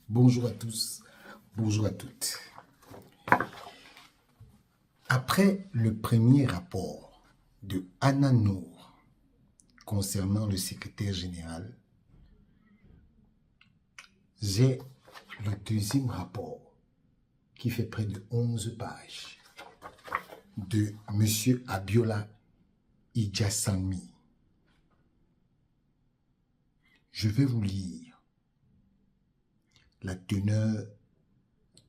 Bonjour à tous, bonjour à toutes. Après le premier rapport de Anna Noor concernant le secrétaire général, j'ai le deuxième rapport qui fait près de 11 pages de M. Abiola Idjassami. Je vais vous lire la teneur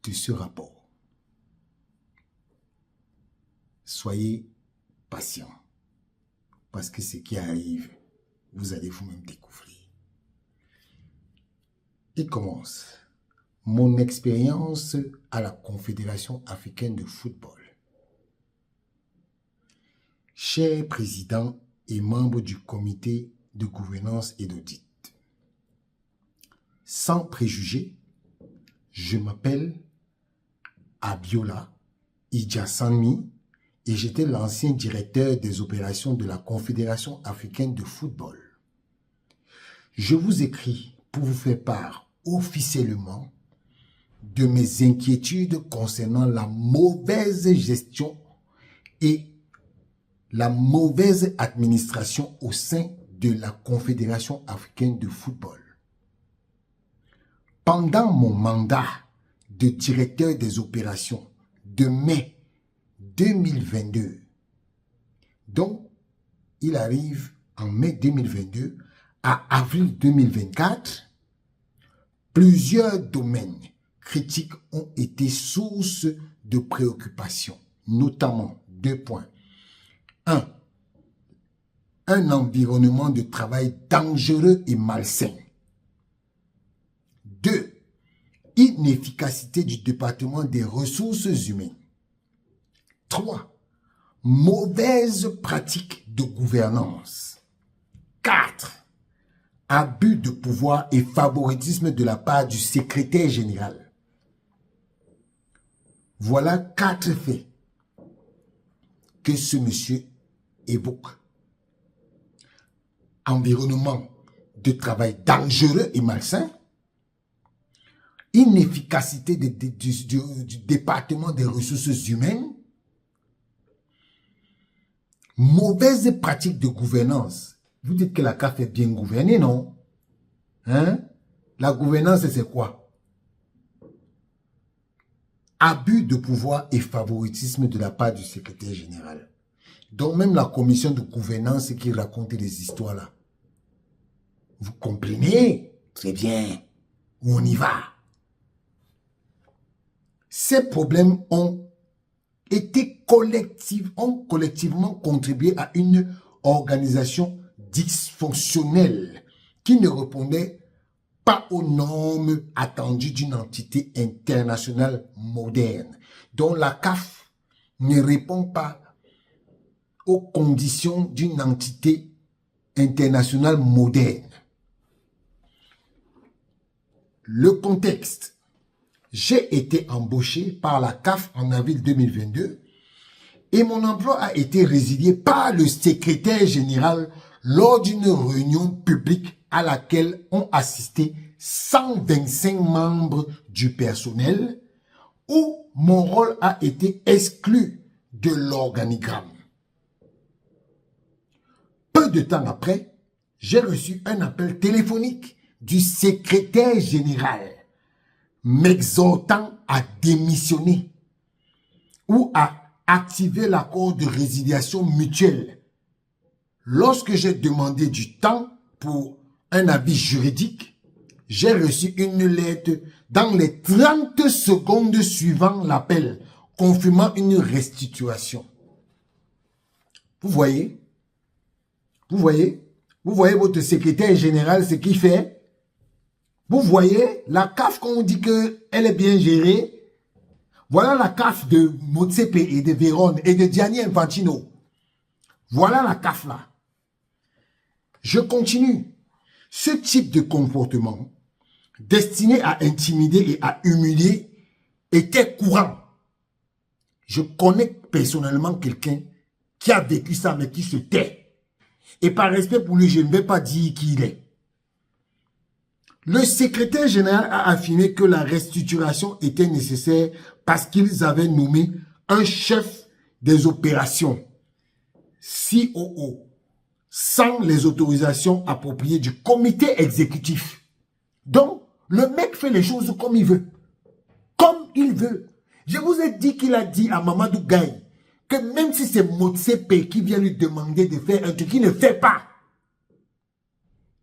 de ce rapport. Soyez patients, parce que ce qui arrive, vous allez vous-même découvrir. Il commence. Mon expérience à la Confédération africaine de football. Cher président et membre du comité de gouvernance et d'audit, sans préjugés, je m'appelle Abiola Idjassami et j'étais l'ancien directeur des opérations de la Confédération africaine de football. Je vous écris pour vous faire part officiellement de mes inquiétudes concernant la mauvaise gestion et la mauvaise administration au sein de la Confédération africaine de football. Pendant mon mandat de directeur des opérations de mai 2022, donc il arrive en mai 2022 à avril 2024, plusieurs domaines critiques ont été source de préoccupation, notamment 2 points. 1. Un environnement de travail dangereux et malsain. 2. Inefficacité du département des ressources humaines. 3. Mauvaise pratique de gouvernance. 4. Abus de pouvoir et favoritisme de la part du secrétaire général. Voilà 4 faits que ce monsieur évoque. Environnement de travail dangereux et malsain, inefficacité du département des ressources humaines, mauvaise pratique de gouvernance. Vous dites que la CAF est bien gouvernée, non? Hein? La gouvernance, c'est quoi? Abus de pouvoir et favoritisme de la part du secrétaire général. Donc même la commission de gouvernance qui raconte les histoires là. Vous comprenez? Très bien. On y va. Ces problèmes ont collectivement contribué à une organisation dysfonctionnelle qui ne répondait pas aux normes attendues d'une entité internationale moderne, dont la CAF ne répond pas aux conditions d'une entité internationale moderne. Le contexte. J'ai été embauché par la CAF en avril 2022 et mon emploi a été résilié par le secrétaire général lors d'une réunion publique à laquelle ont assisté 125 membres du personnel où mon rôle a été exclu de l'organigramme. Peu de temps après, j'ai reçu un appel téléphonique du secrétaire général m'exhortant à démissionner ou à activer l'accord de résiliation mutuelle. Lorsque j'ai demandé du temps pour un avis juridique, j'ai reçu une lettre dans les 30 secondes suivant l'appel, confirmant une restitution. Vous voyez? Vous voyez? Vous voyez votre secrétaire général, ce qu'il fait? Vous voyez la CAF quand on dit qu'elle est bien gérée? Voilà la CAF de Motsepe et de Véron et de Gianni Infantino. Voilà la CAF là. Je continue. Ce type de comportement destiné à intimider et à humilier était courant. Je connais personnellement quelqu'un qui a vécu ça mais qui se tait. Et par respect pour lui, je ne vais pas dire qui il est. Le secrétaire général a affirmé que la restructuration était nécessaire parce qu'ils avaient nommé un chef des opérations, COO, sans les autorisations appropriées du comité exécutif. Donc, le mec fait les choses comme il veut. Comme il veut. Je vous ai dit qu'il a dit à Mamadou Gaye que même si c'est Motsepe qui vient lui demander de faire un truc, il ne fait pas.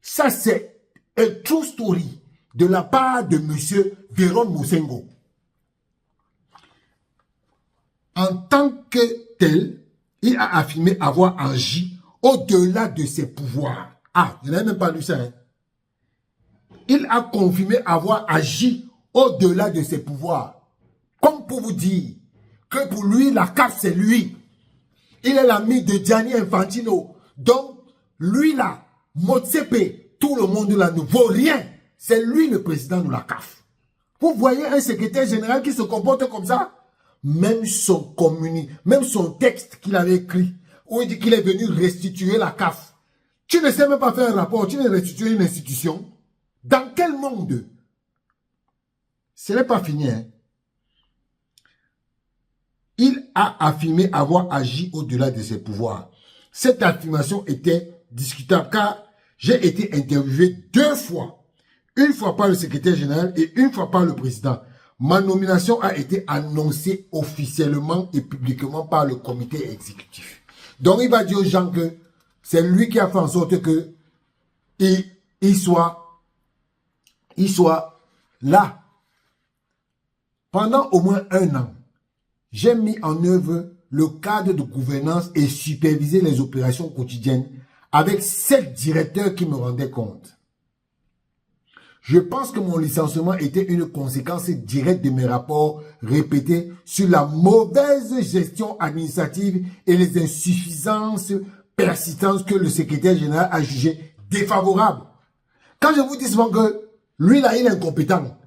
Ça, c'est un true story de la part de M. Véron Mosengo. En tant que tel, il a affirmé avoir agi au-delà de ses pouvoirs. Ah, je n'avais même pas lu ça. Hein? Il a confirmé avoir agi au-delà de ses pouvoirs. Comme pour vous dire que pour lui, la CAF, c'est lui. Il est l'ami de Gianni Infantino. Donc, lui là, Motsepe, tout le monde là ne vaut rien. C'est lui le président de la CAF. Vous voyez un secrétaire général qui se comporte comme ça? Même son communiqué, même son texte qu'il avait écrit, où il dit qu'il est venu restituer la CAF. Tu ne sais même pas faire un rapport, tu ne restituer une institution. Dans quel monde? Ce n'est pas fini. Hein? Il a affirmé avoir agi au-delà de ses pouvoirs. Cette affirmation était discutable car j'ai été interviewé 2 fois. Une fois par le secrétaire général et une fois par le président. Ma nomination a été annoncée officiellement et publiquement par le comité exécutif. Donc il va dire aux gens que c'est lui qui a fait en sorte que il soit là. Pendant au moins 1 an, j'ai mis en œuvre le cadre de gouvernance et supervisé les opérations quotidiennes avec 7 directeurs qui me rendaient compte. Je pense que mon licenciement était une conséquence directe de mes rapports répétés sur la mauvaise gestion administrative et les insuffisances persistantes que le secrétaire général a jugées défavorables. Quand je vous dis souvent que lui là, il est incompétent,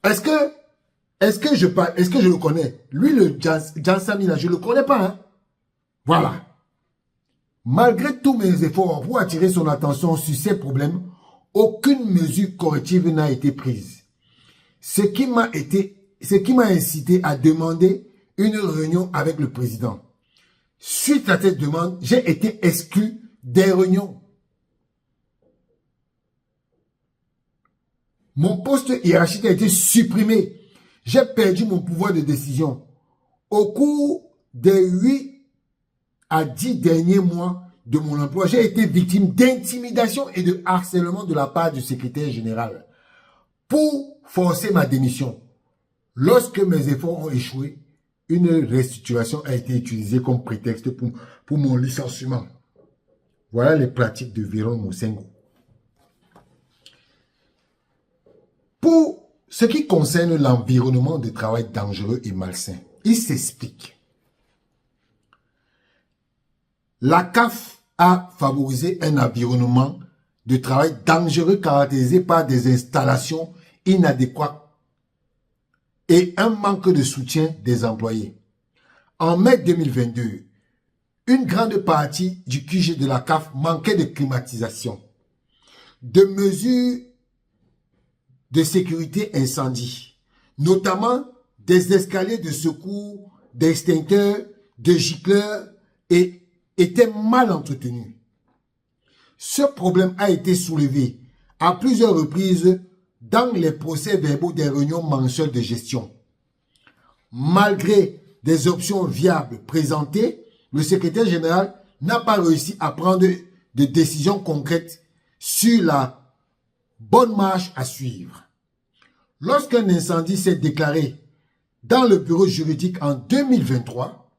est-ce que je le connais? Lui, le Jansami là, je le connais pas. Hein? Voilà. Malgré tous mes efforts pour attirer son attention sur ces problèmes, aucune mesure corrective n'a été prise. Ce qui m'a incité à demander une réunion avec le président. Suite à cette demande, j'ai été exclu des réunions. Mon poste hiérarchique a été supprimé. J'ai perdu mon pouvoir de décision. Au cours des 8 à 10 derniers mois de mon emploi, j'ai été victime d'intimidation et de harcèlement de la part du secrétaire général pour forcer ma démission. Lorsque mes efforts ont échoué, une restructuration a été utilisée comme prétexte pour mon licenciement. Voilà les pratiques de Véron Mosengo. Pour ce qui concerne l'environnement de travail dangereux et malsain, il s'explique. La CAF a favorisé un environnement de travail dangereux caractérisé par des installations inadéquates et un manque de soutien des employés. En mai 2022, une grande partie du QG de la CAF manquait de climatisation, de mesures de sécurité incendie, notamment des escaliers de secours, d'extincteurs, de gicleurs et était mal entretenu. Ce problème a été soulevé à plusieurs reprises dans les procès-verbaux des réunions mensuelles de gestion. Malgré des options viables présentées, le secrétaire général n'a pas réussi à prendre de décisions concrètes sur la bonne marche à suivre. Lorsqu'un incendie s'est déclaré dans le bureau juridique en 2023,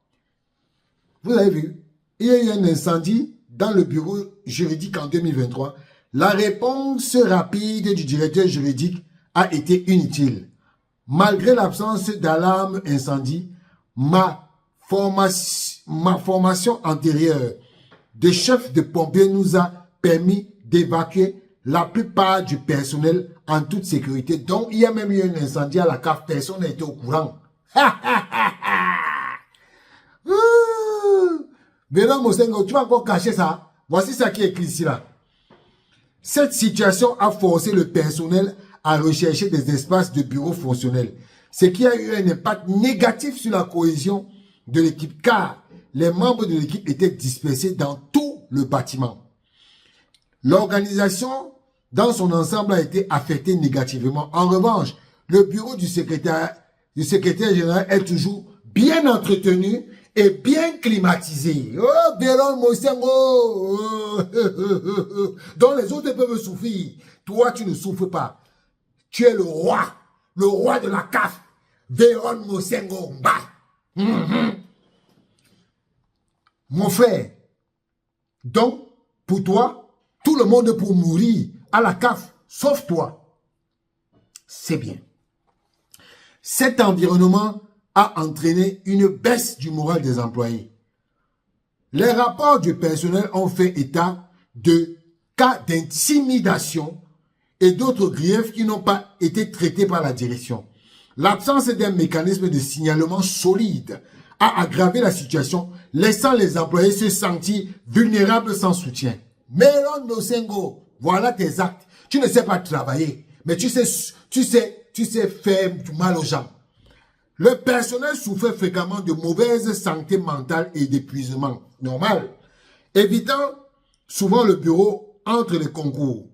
vous avez vu, il y a eu un incendie dans le bureau juridique en 2023. La réponse rapide du directeur juridique a été inutile. Malgré l'absence d'alarme incendie, ma formation antérieure de chef de pompier nous a permis d'évacuer la plupart du personnel en toute sécurité. Donc, il y a même eu un incendie à la CAF. Personne n'a été au courant. Véron Mosengo, tu vas encore cacher ça. Voici ça qui est écrit ici là. Cette situation a forcé le personnel à rechercher des espaces de bureaux fonctionnels, ce qui a eu un impact négatif sur la cohésion de l'équipe, car les membres de l'équipe étaient dispersés dans tout le bâtiment. L'organisation dans son ensemble a été affectée négativement. En revanche, le bureau du secrétaire général est toujours bien entretenu et bien climatisé. Oh, Véron Mosengo! Donc les autres peuvent souffrir. Toi, tu ne souffres pas. Tu es le roi de la CAF. Véron Mosengo. Mon frère, donc, pour toi, tout le monde pour mourir à la CAF, sauf toi. C'est bien. Cet environnement a entraîné une baisse du moral des employés. Les rapports du personnel ont fait état de cas d'intimidation et d'autres griefs qui n'ont pas été traités par la direction. L'absence d'un mécanisme de signalement solide a aggravé la situation, laissant les employés se sentir vulnérables sans soutien. Méron Mosengo, voilà tes actes. Tu ne sais pas travailler, mais tu sais faire du mal aux gens. Le personnel souffrait fréquemment de mauvaise santé mentale et d'épuisement. Normal. Évitant souvent le bureau entre les concours.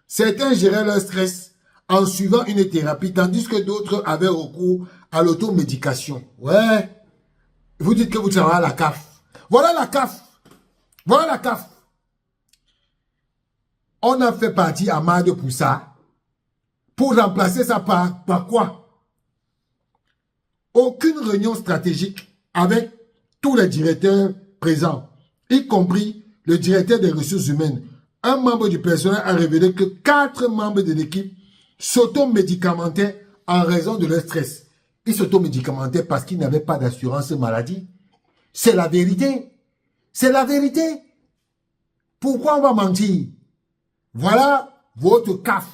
Certains géraient leur stress en suivant une thérapie, tandis que d'autres avaient recours à l'automédication. Ouais. Vous dites que vous travaillez à la CAF. Voilà la CAF. Voilà la CAF. On a fait partie à Made pour ça. Pour remplacer ça par quoi? Aucune réunion stratégique avec tous les directeurs présents, y compris le directeur des ressources humaines. Un membre du personnel a révélé que 4 membres de l'équipe s'automédicamentaient en raison de leur stress. Ils s'automédicamentaient parce qu'ils n'avaient pas d'assurance maladie. C'est la vérité. C'est la vérité. Pourquoi on va mentir? Voilà votre CAF,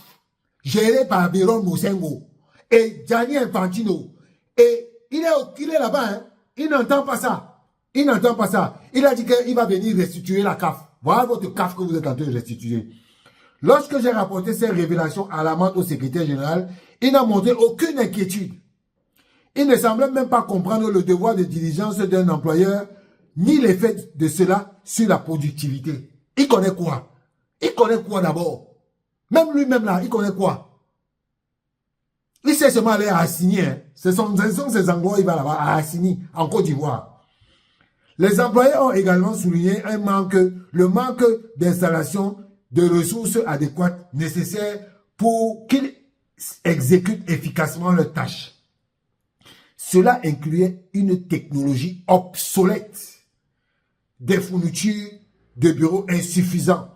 géré par Véron Mosengo et Gianni Infantino. Et il est là-bas, hein? Il n'entend pas ça. Il n'entend pas ça. Il a dit qu'il va venir restituer la CAF. Voilà votre CAF que vous êtes en train de restituer. Lorsque j'ai rapporté ces révélations alarmantes au secrétaire général, il n'a montré aucune inquiétude. Il ne semblait même pas comprendre le devoir de diligence d'un employeur, ni l'effet de cela sur la productivité. Il connaît quoi? Il connaît quoi d'abord? Même lui-même là, il connaît quoi? Il sait seulement aller à Assini. Hein. Ce sont ces endroits où il va là-bas, à Assini, en Côte d'Ivoire. Les employés ont également souligné le manque d'installation de ressources adéquates nécessaires pour qu'ils exécutent efficacement leurs tâches. Cela incluait une technologie obsolète, des fournitures de bureaux insuffisants,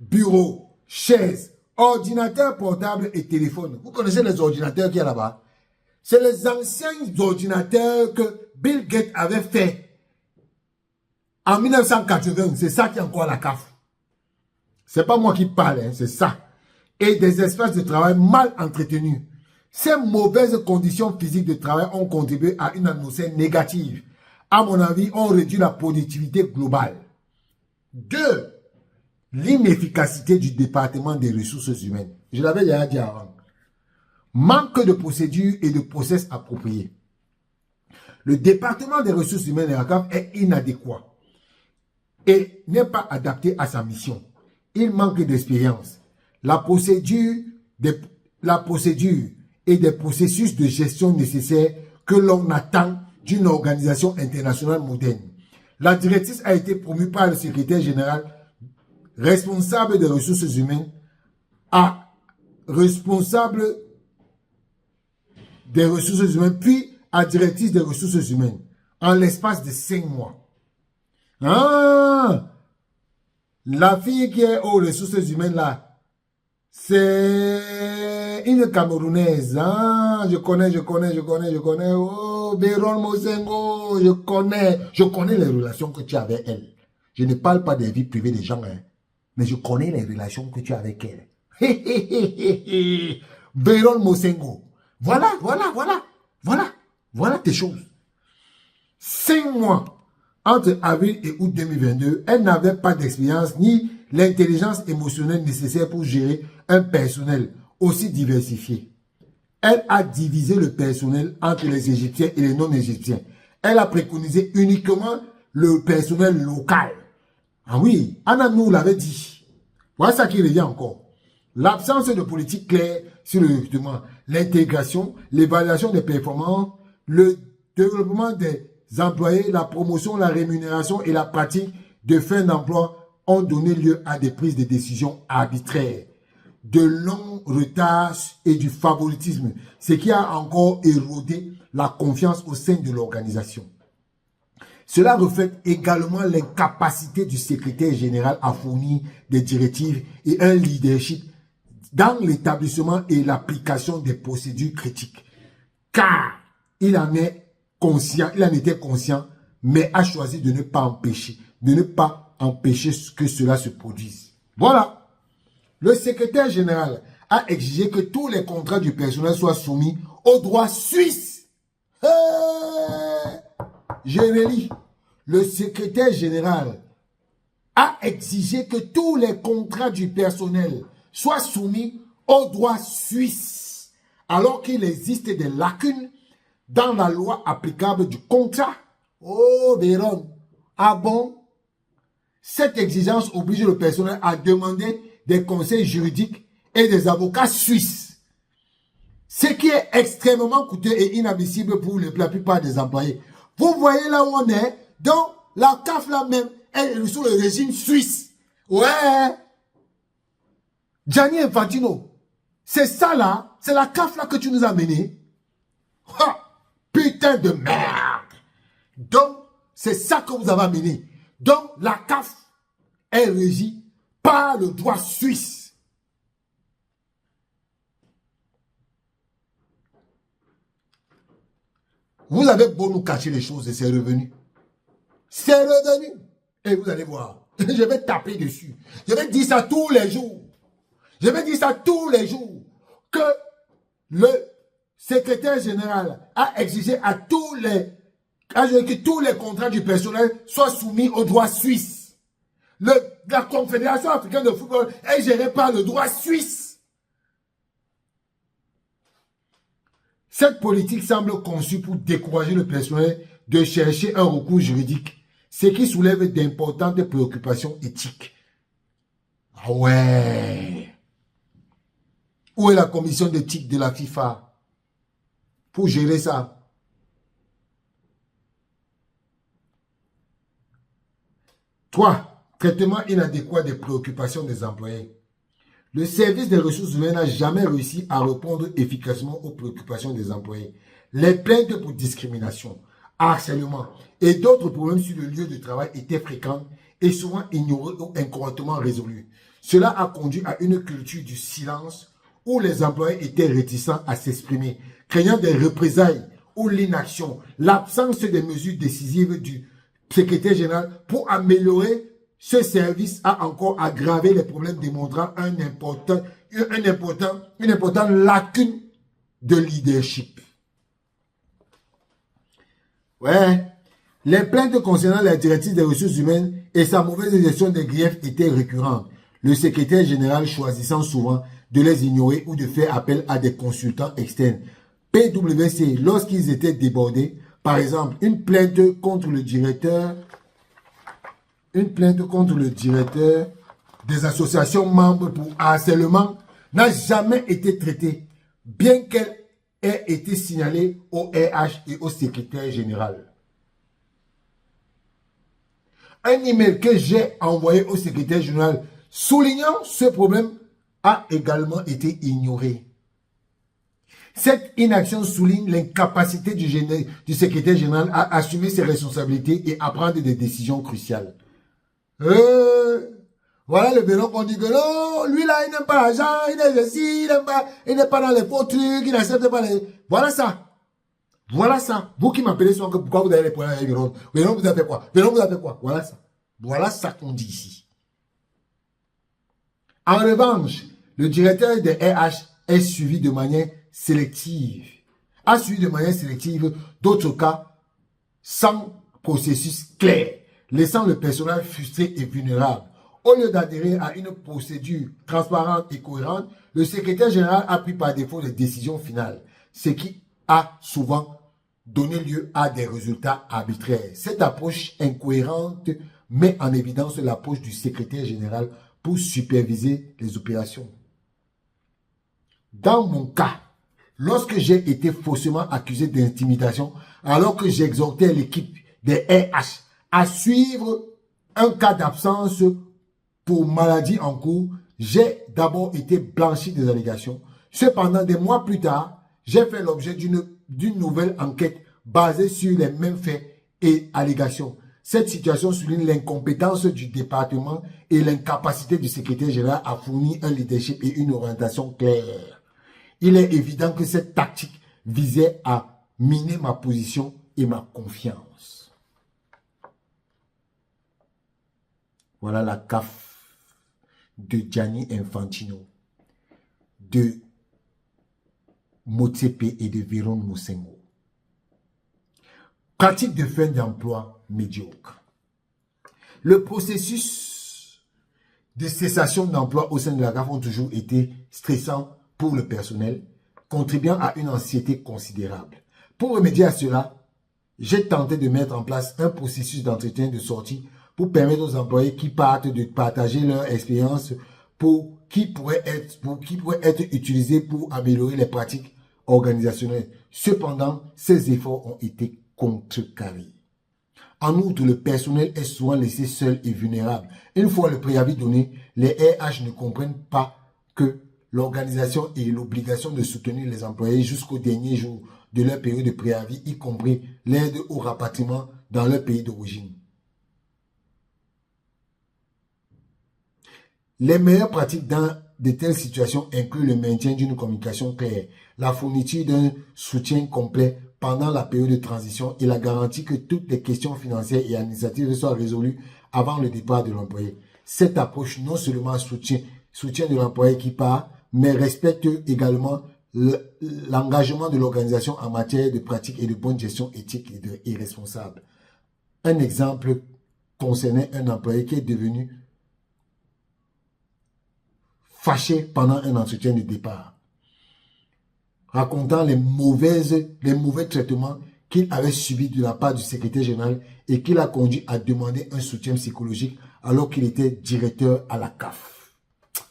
bureaux, chaises, ordinateurs portables et téléphones. Vous connaissez les ordinateurs qu'il y a là-bas? C'est les anciens ordinateurs que Bill Gates avait fait en 1980. C'est ça qui est encore la CAF. C'est pas moi qui parle, hein, c'est ça. Et des espaces de travail mal entretenus. Ces mauvaises conditions physiques de travail ont contribué à une atmosphère négative. À mon avis, ont réduit la productivité globale. 2. L'inefficacité du département des ressources humaines. Je l'avais déjà dit avant. Manque de procédures et de process appropriés. Le département des ressources humaines de la CAF est inadéquat et n'est pas adapté à sa mission. Il manque d'expérience. La procédure et des processus de gestion nécessaires que l'on attend d'une organisation internationale moderne. La directrice a été promue par le secrétaire général responsable des ressources humaines à responsable des ressources humaines, puis à directrice des ressources humaines, en l'espace de 5 mois. Ah! La fille qui est aux ressources humaines là, c'est une Camerounaise. Ah, je connais. Oh, Véron Mosengo, je connais les relations que tu as avec elle. Je ne parle pas des vies privées des gens, hein, mais je connais les relations que tu as avec elle. Véron Mosengo. Voilà tes choses. 5 mois entre avril et août 2022, elle n'avait pas d'expérience ni l'intelligence émotionnelle nécessaire pour gérer un personnel aussi diversifié. Elle a divisé le personnel entre les Égyptiens et les non-Égyptiens. Elle a préconisé uniquement le personnel local. Ah oui, Anna nous l'avait dit. Voilà ça qui revient encore. L'absence de politique claire sur l'intégration, l'évaluation des performances, le développement des employés, la promotion, la rémunération et la pratique de fin d'emploi ont donné lieu à des prises de décision arbitraires, de longs retards et du favoritisme, ce qui a encore érodé la confiance au sein de l'organisation. Cela reflète également l'incapacité du secrétaire général à fournir des directives et un leadership dans l'établissement et l'application des procédures critiques. Car il en était conscient, mais a choisi de ne pas empêcher que cela se produise. Voilà. Le secrétaire général a exigé que tous les contrats du personnel soient soumis au droit suisse. Je relis. Le secrétaire général a exigé que tous les contrats du personnel soient soumis au droit suisse, alors qu'il existe des lacunes dans la loi applicable du contrat. Oh, Véron. Ah bon? Cette exigence oblige le personnel à demander des conseils juridiques et des avocats suisses, ce qui est extrêmement coûteux et inadmissible pour la plupart des employés. Vous voyez là où on est? Donc, la CAF là même est sous le régime suisse. Ouais. Gianni Infantino, c'est ça là, c'est la CAF là que tu nous as mené. Putain de merde. Donc, c'est ça que vous avez amené. Donc, la CAF est régie par le droit suisse. Vous avez beau nous cacher les choses et c'est revenu. C'est revenu. Et vous allez voir. Je vais taper dessus. Je vais dire ça tous les jours. Je vais dire ça tous les jours. Que le secrétaire général a exigé que tous les contrats du personnel soient soumis au droit suisse. La Confédération africaine de football est gérée par le droit suisse. Cette politique semble conçue pour décourager le personnel de chercher un recours juridique, ce qui soulève d'importantes préoccupations éthiques. Ah ouais. Où est la commission d'éthique de la FIFA pour gérer ça? Toi, traitement inadéquat des préoccupations des employés. Le service des ressources humaines n'a jamais réussi à répondre efficacement aux préoccupations des employés. Les plaintes pour discrimination, harcèlement et d'autres problèmes sur le lieu de travail étaient fréquents et souvent ignorés ou incorrectement résolus. Cela a conduit à une culture du silence où les employés étaient réticents à s'exprimer, craignant des représailles ou l'inaction, l'absence des mesures décisives du secrétaire général pour améliorer ce service a encore aggravé les problèmes, démontrant une importante lacune de leadership. Ouais. Les plaintes concernant la directive des ressources humaines et sa mauvaise gestion des griefs étaient récurrentes, le secrétaire général choisissant souvent de les ignorer ou de faire appel à des consultants externes. PwC, lorsqu'ils étaient débordés, par exemple, une plainte contre le directeur des associations membres pour harcèlement n'a jamais été traitée, bien qu'elle ait été signalée au RH et au secrétaire général. Un email que j'ai envoyé au secrétaire général soulignant ce problème a également été ignoré. Cette inaction souligne l'incapacité du secrétaire général à assumer ses responsabilités et à prendre des décisions cruciales. Voilà le Véron qu'on dit que non, lui là, il n'aime pas l'argent, il est ceci, il n'est pas dans les faux trucs, il n'accepte pas les... Voilà ça. Voilà ça. Vous qui m'appelez souvent que pourquoi vous avez les problèmes avec Véron. Véron vous a fait quoi? Véron vous a fait quoi? Voilà ça. Voilà ça qu'on dit ici. En revanche, le directeur des RH est suivi de manière sélective. A suivi de manière sélective d'autres cas sans processus clair, laissant le personnel frustré et vulnérable. Au lieu d'adhérer à une procédure transparente et cohérente, le secrétaire général a pris par défaut les décisions finales, ce qui a souvent donné lieu à des résultats arbitraires. Cette approche incohérente met en évidence l'approche du secrétaire général pour superviser les opérations. Dans mon cas, lorsque j'ai été faussement accusé d'intimidation, alors que j'exhortais l'équipe des RH à suivre un cas d'absence pour maladie en cours, j'ai d'abord été blanchi des allégations. Cependant, des mois plus tard, j'ai fait l'objet d'une nouvelle enquête basée sur les mêmes faits et allégations. Cette situation souligne l'incompétence du département et l'incapacité du secrétaire général à fournir un leadership et une orientation claire. Il est évident que cette tactique visait à miner ma position et ma confiance. Voilà la CAF de Gianni Infantino, de Motsepe et de Véron Moussengo. Pratique de fin d'emploi médiocre. Le processus de cessation d'emploi au sein de la CAF ont toujours été stressants pour le personnel, contribuant à une anxiété considérable. Pour remédier à cela, j'ai tenté de mettre en place un processus d'entretien de sortie pour permettre aux employés qui partent de partager leur expérience qui pourrait être utilisée pour améliorer les pratiques organisationnelles. Cependant, ces efforts ont été contrecarrés. En outre, le personnel est souvent laissé seul et vulnérable. Une fois le préavis donné, les RH ne comprennent pas que l'organisation et l'obligation de soutenir les employés jusqu'au dernier jour de leur période de préavis, y compris l'aide au rapatriement dans leur pays d'origine. Les meilleures pratiques dans de telles situations incluent le maintien d'une communication claire, la fourniture d'un soutien complet pendant la période de transition et la garantie que toutes les questions financières et administratives soient résolues avant le départ de l'employé. Cette approche non seulement soutient de l'employé qui part, mais respecte également l'engagement de l'organisation en matière de pratiques et de bonne gestion éthique et responsable. Un exemple concernait un employé qui est devenu fâché pendant un entretien de départ, racontant les mauvais traitements qu'il avait subis de la part du secrétaire général et qui l'a conduit à demander un soutien psychologique alors qu'il était directeur à la CAF.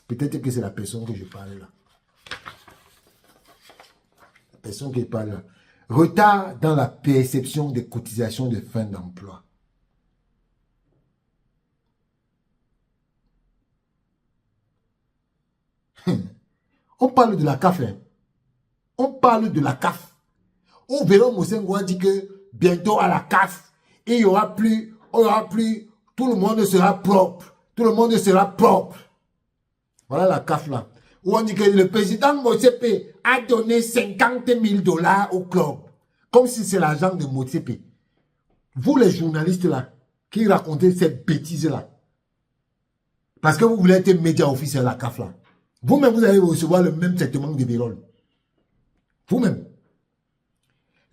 Peut-être que c'est la personne que je parle là. La personne qui parle là. Retard dans la perception des cotisations de fin d'emploi. On parle de la CAF. Hein. On parle de la CAF. On verra Moussengo dit que bientôt à la CAF, il y aura plus, tout le monde sera propre. Tout le monde sera propre. Voilà la CAF là. Où on dit que le président Motsepe a donné 50 000 $ au club. Comme si c'est l'argent de Motsepe. Vous les journalistes là, qui racontez cette bêtise là. Parce que vous voulez être média officiel à la CAF là. Vous-même, vous allez recevoir le même traitement de Vérol. Vous-même.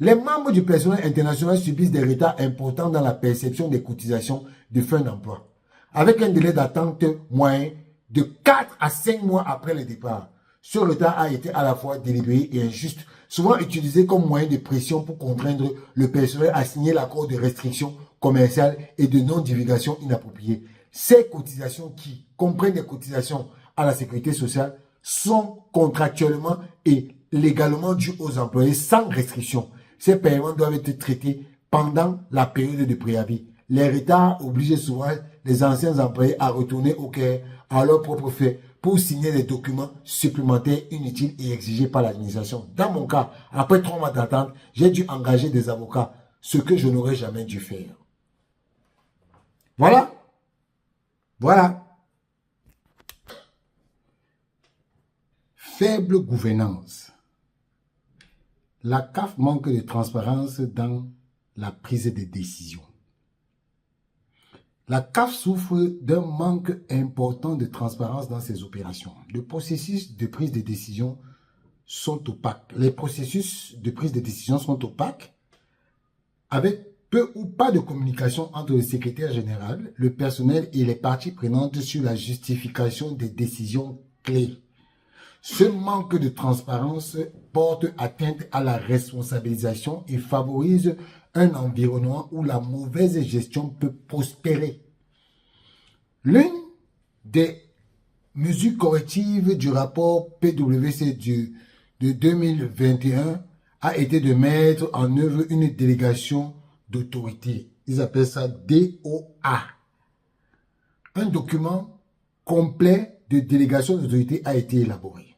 Les membres du personnel international subissent des retards importants dans la perception des cotisations de fin d'emploi, avec un délai d'attente moyen de 4 à 5 mois après le départ. Ce retard a été à la fois délibéré et injuste, souvent utilisé comme moyen de pression pour contraindre le personnel à signer l'accord de restriction commerciale et de non-divulgation inappropriée. Ces cotisations qui comprennent des cotisations à la sécurité sociale sont contractuellement et légalement dus aux employés sans restriction. Ces paiements doivent être traités pendant la période de préavis. Les retards obligent souvent les anciens employés à retourner au Caire à leur propre fait pour signer des documents supplémentaires inutiles et exigés par l'administration. Dans mon cas, après 3 mois d'attente, j'ai dû engager des avocats, ce que je n'aurais jamais dû faire. Voilà. Voilà. Faible gouvernance. La CAF manque de transparence dans la prise de décision. La CAF souffre d'un manque important de transparence dans ses opérations. Les processus de prise de décision sont opaques. Les processus de prise de décision sont opaques avec peu ou pas de communication entre le secrétaire général, le personnel et les parties prenantes sur la justification des décisions clés. Ce manque de transparence porte atteinte à la responsabilisation et favorise un environnement où la mauvaise gestion peut prospérer. L'une des mesures correctives du rapport PwC de 2021 a été de mettre en œuvre une délégation d'autorité. Ils appellent ça DOA. Un document complet de délégation d'autorité a été élaboré.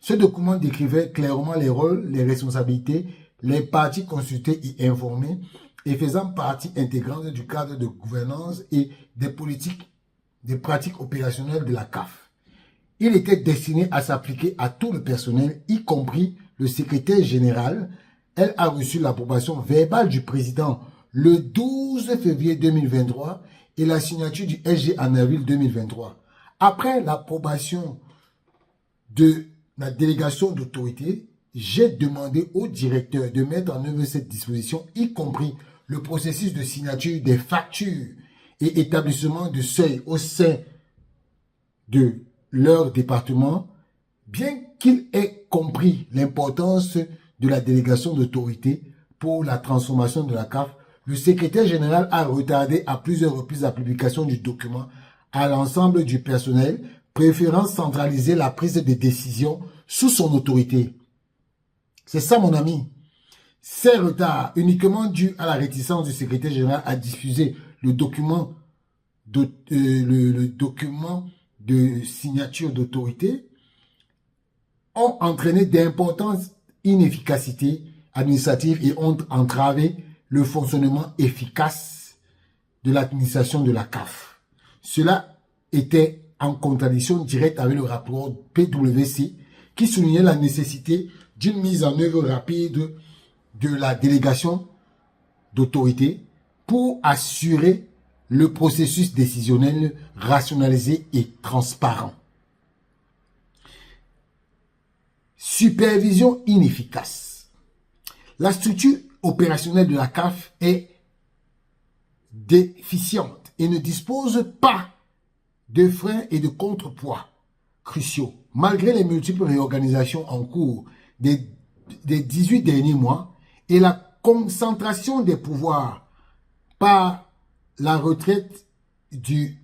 Ce document décrivait clairement les rôles, les responsabilités, les parties consultées et informées et faisant partie intégrante du cadre de gouvernance et des pratiques opérationnelles de la CAF. Il était destiné à s'appliquer à tout le personnel, y compris le secrétaire général. Elle a reçu l'approbation verbale du président le 12 février 2023 et la signature du SG en avril 2023. Après l'approbation de la délégation d'autorité, j'ai demandé au directeur de mettre en œuvre cette disposition, y compris le processus de signature des factures et établissement de seuil au sein de leur département, bien qu'il ait compris l'importance de la délégation d'autorité pour la transformation de la CAF, le secrétaire général a retardé à plusieurs reprises la publication du document à l'ensemble du personnel, préférant centraliser la prise de décision sous son autorité. C'est ça, mon ami. Ces retards, uniquement dus à la réticence du secrétaire général à diffuser le document de signature d'autorité, ont entraîné d'importantes inefficacités administratives et ont entravé le fonctionnement efficace de l'administration de la CAF. Cela était en contradiction directe avec le rapport PwC qui soulignait la nécessité d'une mise en œuvre rapide de la délégation d'autorité pour assurer le processus décisionnel rationalisé et transparent. Supervision inefficace. La structure opérationnelle de la CAF est déficiente et ne dispose pas de freins et de contrepoids cruciaux. Malgré les multiples réorganisations en cours des 18 derniers mois et la concentration des pouvoirs par la retraite du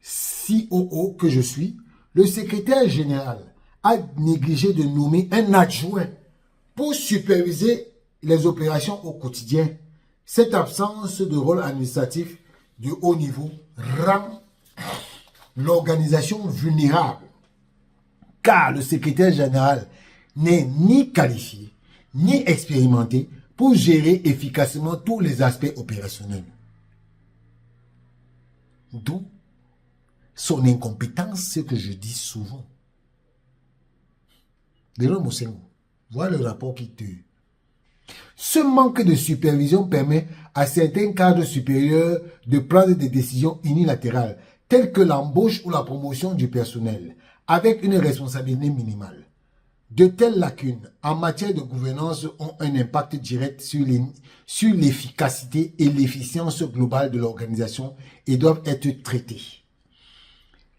COO que je suis, le secrétaire général a négligé de nommer un adjoint pour superviser les opérations au quotidien. Cette absence de rôle administratif de haut niveau rend l'organisation vulnérable, car le secrétaire général n'est ni qualifié, ni expérimenté pour gérer efficacement tous les aspects opérationnels. D'où son incompétence, ce que je dis souvent. Voilà le rapport qui tue. Ce manque de supervision permet à certains cadres supérieurs de prendre des décisions unilatérales, telles que l'embauche ou la promotion du personnel, avec une responsabilité minimale. De telles lacunes en matière de gouvernance ont un impact direct sur l'efficacité et l'efficience globale de l'organisation et doivent être traitées.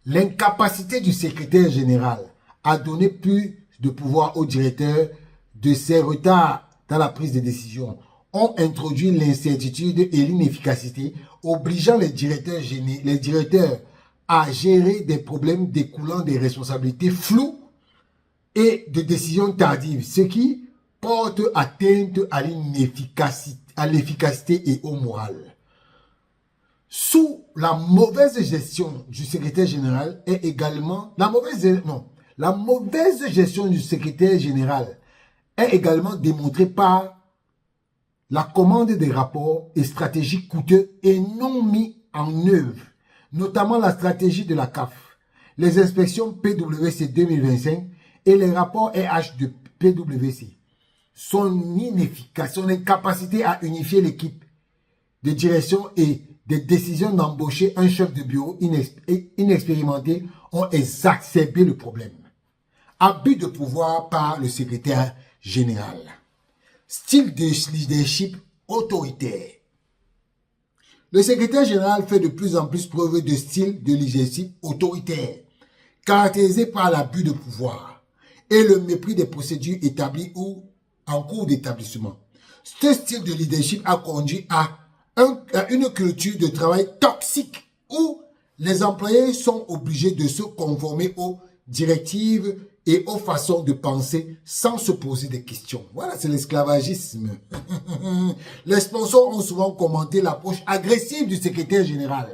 L'incapacité du secrétaire général à donner plus de pouvoir au directeur de ses retards dans la prise de décision ont introduit l'incertitude et l'inefficacité, obligeant les directeurs à gérer des problèmes découlant des responsabilités floues et de décisions tardives, ce qui porte atteinte à l'efficacité et au moral. Sous la mauvaise gestion du secrétaire général est également la mauvaise gestion du secrétaire général est également démontrée par la commande des rapports et stratégies coûteux et non mis en œuvre, notamment la stratégie de la CAF, les inspections PwC 2025 et les rapports RH de PwC. Son inefficace, son incapacité à unifier l'équipe de direction et des décisions d'embaucher un chef de bureau inexpérimenté ont exacerbé le problème. Abus de pouvoir par le secrétaire général. Style de leadership autoritaire. Le secrétaire général fait de plus en plus preuve de style de leadership autoritaire, caractérisé par l'abus de pouvoir et le mépris des procédures établies ou en cours d'établissement. Ce style de leadership a conduit à une culture de travail toxique où les employés sont obligés de se conformer aux directives et aux façons de penser sans se poser des questions. Voilà, c'est l'esclavagisme. Les sponsors ont souvent commenté l'approche agressive du secrétaire général.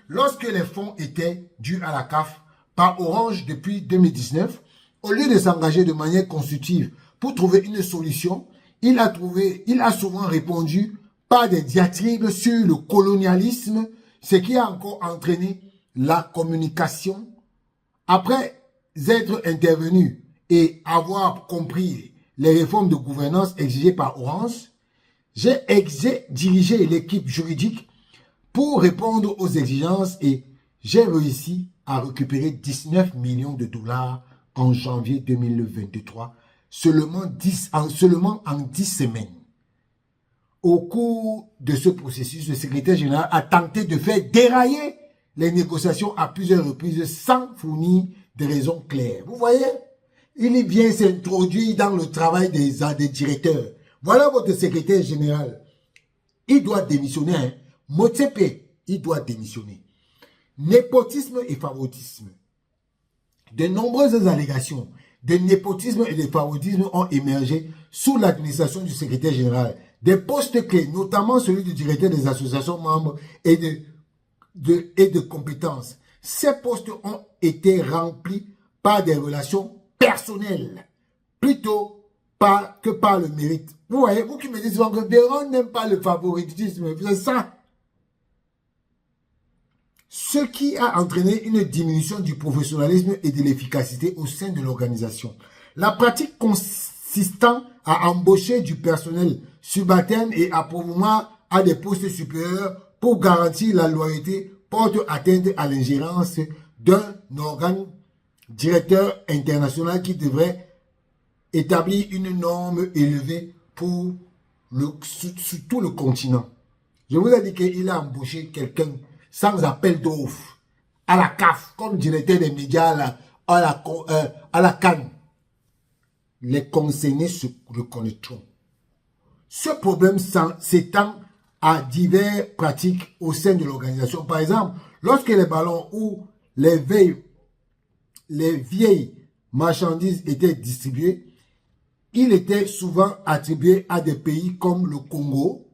Lorsque les fonds étaient dus à la CAF par Orange depuis 2019, au lieu de s'engager de manière constructive pour trouver une solution, il a souvent répondu par des diatribes sur le colonialisme, ce qui a encore entraîné la communication. Après être intervenu et avoir compris les réformes de gouvernance exigées par Orange, j'ai dirigé l'équipe juridique pour répondre aux exigences et j'ai réussi à récupérer 19 millions de dollars en janvier 2023, seulement en 10 semaines. Au cours de ce processus, le secrétaire général a tenté de faire dérailler les négociations à plusieurs reprises sans fournir des raisons claires. Vous voyez, il vient s'introduire dans le travail des directeurs. Voilà votre secrétaire général. Il doit démissionner. Hein. Motsepe, il doit démissionner. Népotisme et favoritisme. De nombreuses allégations de népotisme et de favoritisme ont émergé sous l'administration du secrétaire général. Des postes clés, notamment celui du directeur des associations membres et de compétences. Ces postes ont été remplis par des relations personnelles, plutôt que par le mérite. Vous voyez, vous qui me dites souvent que Véron n'aime pas le favoritisme, c'est ça. Ce qui a entraîné une diminution du professionnalisme et de l'efficacité au sein de l'organisation. La pratique consistant à embaucher du personnel subalterne et à promouvoir à des postes supérieurs pour garantir la loyauté porte atteinte à l'ingérence d'un organe directeur international qui devrait établir une norme élevée pour sur tout le continent. Je vous ai dit qu'il a embauché quelqu'un sans appel d'offres à la CAF, comme directeur des médias à la CAN. Les concernés se reconnaîtront. Ce problème s'étend à diverses pratiques au sein de l'organisation. Par exemple, lorsque les ballons ou les vieilles marchandises étaient distribuées, il était souvent attribué à des pays comme le Congo,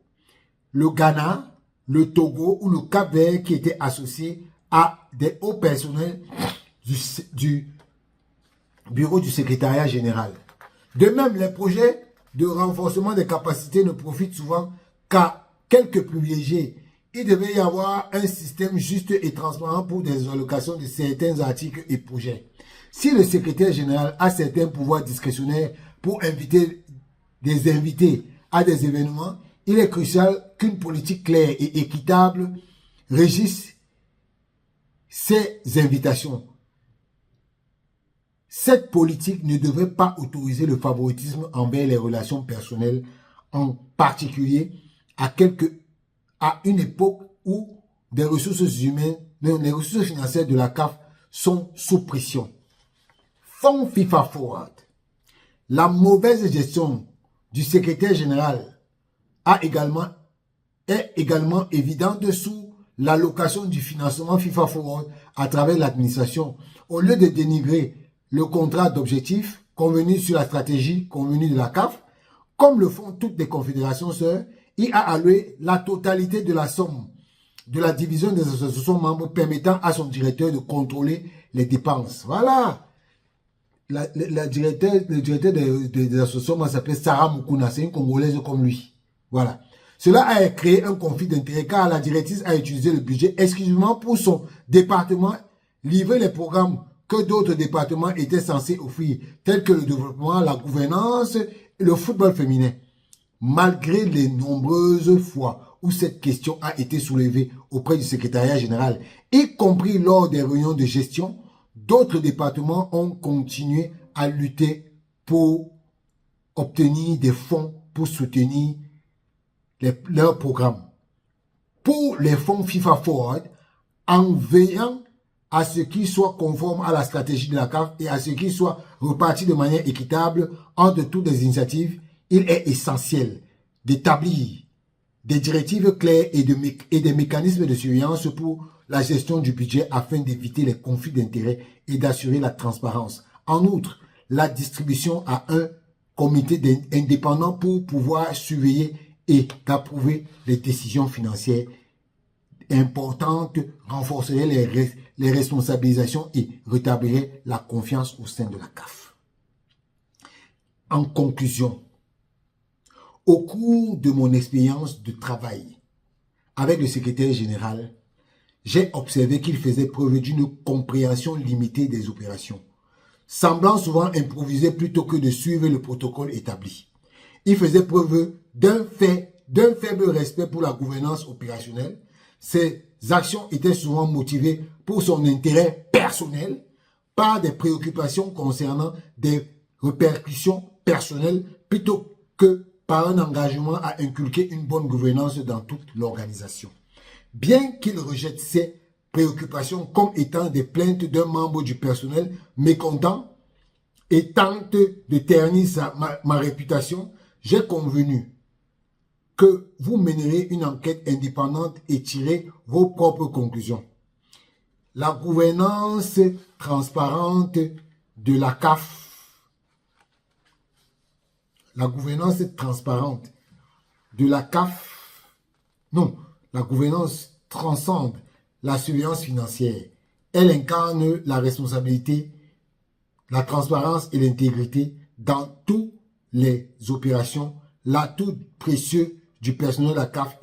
le Ghana, le Togo ou le Cap-Vert qui étaient associés à des hauts personnels du bureau du secrétariat général. De même, les projets de renforcement des capacités ne profitent souvent qu'à quelques privilégiés. Il devait y avoir un système juste et transparent pour des allocations de certains articles et projets. Si le secrétaire général a certains pouvoirs discrétionnaires pour inviter des invités à des événements, il est crucial qu'une politique claire et équitable régisse ces invitations. Cette politique ne devrait pas autoriser le favoritisme envers les relations personnelles, en particulier à une époque où des ressources humaines, les ressources financières de la CAF sont sous pression. Fonds FIFA Forward. La mauvaise gestion du secrétaire général est également évidente sous l'allocation du financement FIFA Forward à travers l'administration. Au lieu de dénigrer le contrat d'objectifs convenu sur la stratégie convenue de la CAF, comme le font toutes les confédérations sœurs, il a alloué la totalité de la somme de la division des associations membres permettant à son directeur de contrôler les dépenses. Voilà. Le directeur des associations s'appelle Sarah Mukuna, c'est une Congolaise comme lui. Voilà. Cela a créé un conflit d'intérêts car la directrice a utilisé le budget exclusivement pour son département, livrer les programmes que d'autres départements étaient censés offrir, tels que le développement, la gouvernance et le football féminin. Malgré les nombreuses fois où cette question a été soulevée auprès du secrétariat général, y compris lors des réunions de gestion, d'autres départements ont continué à lutter pour obtenir des fonds pour soutenir leurs programmes. Pour les fonds FIFA Forward, en veillant à ce qu'ils soient conformes à la stratégie de la CAF et à ce qu'ils soient repartis de manière équitable entre toutes les initiatives, il est essentiel d'établir des directives claires et des mécanismes de surveillance pour la gestion du budget afin d'éviter les conflits d'intérêts et d'assurer la transparence. En outre, la distribution à un comité indépendant pour pouvoir surveiller et d'approuver les décisions financières importantes renforcerait les responsabilisations et rétablirait la confiance au sein de la CAF. En conclusion, au cours de mon expérience de travail avec le secrétaire général, j'ai observé qu'il faisait preuve d'une compréhension limitée des opérations, semblant souvent improviser plutôt que de suivre le protocole établi. Il faisait preuve d'un faible respect pour la gouvernance opérationnelle. Ses actions étaient souvent motivées pour son intérêt personnel, par des préoccupations concernant des répercussions personnelles, plutôt que par un engagement à inculquer une bonne gouvernance dans toute l'organisation. Bien qu'il rejette ces préoccupations comme étant des plaintes d'un membre du personnel mécontent et tente de ternir ma réputation, j'ai convenu que vous mènerez une enquête indépendante et tirez vos propres conclusions. La gouvernance transparente de la CAF, la gouvernance transcende la surveillance financière. Elle incarne la responsabilité, la transparence et l'intégrité dans toutes les opérations. L'atout précieux du personnel de la CAF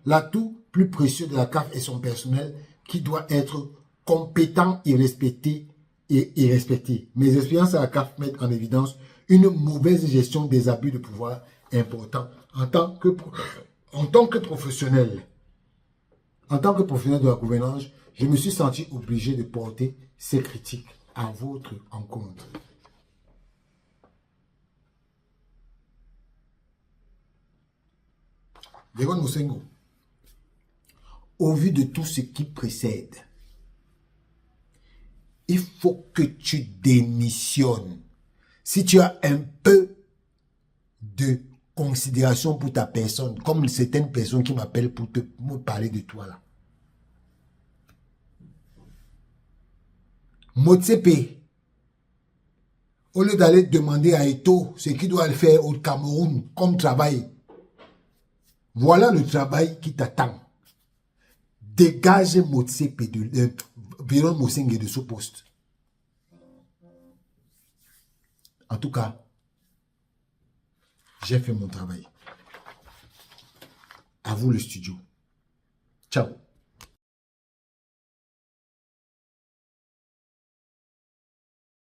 l'atout plus précieux de la CAF est son personnel qui doit être compétent et respecté. Mes expériences à la CAF mettent en évidence une mauvaise gestion des abus de pouvoir importants. En tant que professionnel de la gouvernance, je me suis senti obligé de porter ces critiques à votre encontre. Véron Mosengo, au vu de tout ce qui précède, il faut que tu démissionnes. Si tu as un peu de considération pour ta personne, comme certaines personnes qui m'appellent pour me parler de toi là. Motsepe, au lieu d'aller demander à Eto ce qu'il doit faire au Cameroun comme travail, voilà le travail qui t'attend. Dégage Motsepe de Véron Mosengo de ce poste. En tout cas, j'ai fait mon travail. À vous le studio. Ciao.